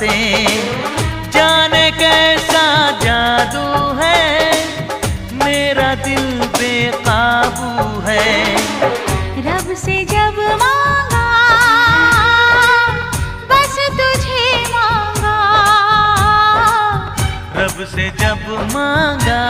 बातें। जाने कैसा जादू है, मेरा दिल बेकाबू है। रब से जब मांगा बस तुझे मांगा, रब से जब मांगा